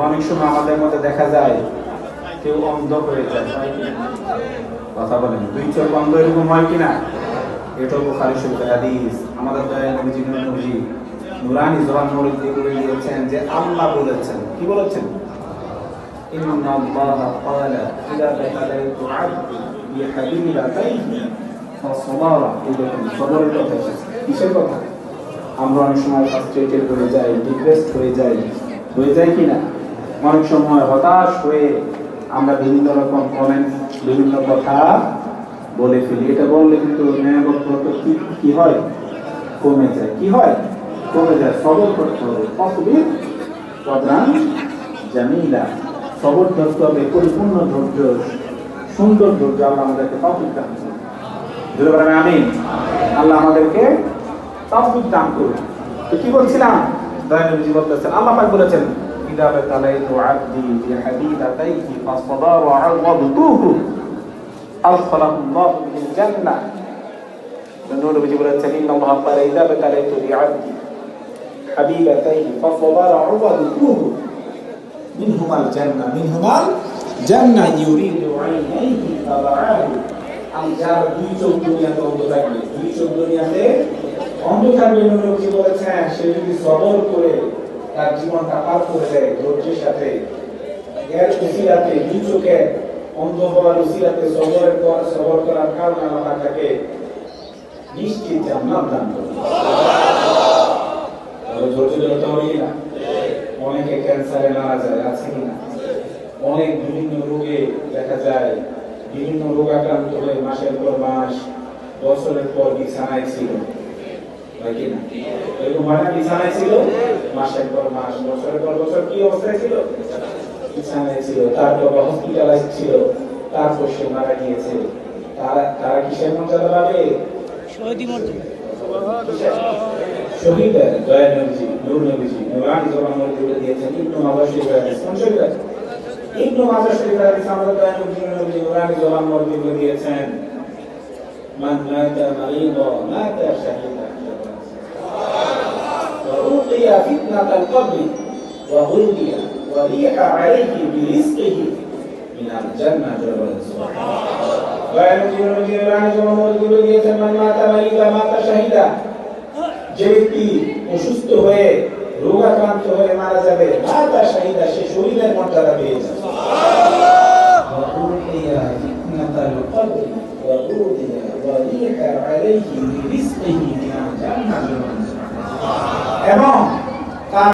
অনেক সময় আমাদের মধ্যে দেখা যায় কেউ অন্ধ হয়ে যায়, কথা বলেন, দুই চোখ অন্ধ এরকম হয় কিনা? এটা বুখারী শরীফের হাদিস। আমাদের দয়াল নবীজি নুরানি জবান মুবারক দিয়ে বলে দিয়েছেন যে আল্লাহ বলেছেন, কি বলেছেন? ইন্নাল্লাহা ক্বালা ইযা বাতালাতু আবদি বিহাবিবাতাইহি ফাসবারা। এই দেখুন সবরের কথা এসেছে। কিসের কথা? আমরা অনেক সময় ফ্রাস্ট্রেটেড হয়ে যাই, ডিপ্রেসড হয়ে যাই কিনা? অনেক সময় হতাশ হয়ে আমরা বিভিন্ন রকম কমেন্ট, বিভিন্ন কথা বলে ফেলি। এটা বললে কিন্তু কি হয়? কমে যায়। কি হয়? কমে যায়। সবর করতে হবে। তসবির প্রধান জামিলা, সবর করতে হবে, পরিপূর্ণ ধৈর্য, সুন্দর ধৈর্য। আল্লাহ আমাদেরকে তৌফিক দান করুন। যদি বলেন আমিন। আল্লাহ আমাদেরকে তৌফিক দান করুন। তো কি বলছিলাম? দয়াল নবীজি বলতেছেন, আল্লাহ পাক বলেছেন ইযা বাতালাতু আবদি বিহাবিবাতাইহি ফাসবারা ওয়া আওয়াদতুহু আদখালাহুল্লাহু বিল জান্নাহ। নবীজি বলেছেন ইন্নাল্লাহা ক্বালা ইযা বাতালাতু বিআবদি হাবিবাতাইহি ফাসবারা ওয়া আওয়াদতুহু মিনহুমাল জান্নাহ ইউরিদু আইনাইহি তাবাআহু। আমি যার দুই চোখ দুনিয়াতে অন্ধ থাকবে, দুই চোখ দুনিয়াতে অন্ধ থাকবে, নবীজি বলেছেন সে যদি সবর করে তার জীবনটা পার করে দেয় ধৈর্যের সাথে, এর উসিলাতে, দুই চোখে অন্ধ হওয়ার উসিলাতে সবর করার কারণে আল্লাহ তাকে নিশ্চিত জান্নাত দান করবে। ধৈর্য ধরতে হবে কিনা? অনেকে ক্যান্সারে মারা যায়, আছে কিনা? অনেক বিভিন্ন রোগে দেখা যায়, বিভিন্ন রোগ আক্রান্ত হয়ে মাসের পর মাস, বছরের পর বিছানায় ছিল, কিনা? এরকম হয় না? বিছানায় ছিল মাসের পর মাস, বছরের পর বছর। কি অবস্থায় ছিল? বিছানায় ছিল। তারপর হসপিটালাইজ ছিল, তারপর সে মারা গিয়েছে। তারা কিসের মর্যাদা পাবে? শহীদের। দয়াল নবীজি, নূর নবীজি নুরানি জবান মুবারক দিয়ে দিয়েছেন ইবনে মাজাহ শরীফের হাদিস। কোন শরীফ? ইবনে মাজাহ শরীফের হাদিস। আমাদের দয়াল নবীজি নুরানি জবান মুবারক দিয়ে দিয়েছেন মান মাতা মারিদা মাতা শাহীদা وأوقي فتنة القبر وغلي وريح عليه برزقه من الجنة যে ব্যক্তি অসুস্থ হয়ে রোগাক্রান্ত হয়ে মারা যাবে, মাতা শাহিদা, সে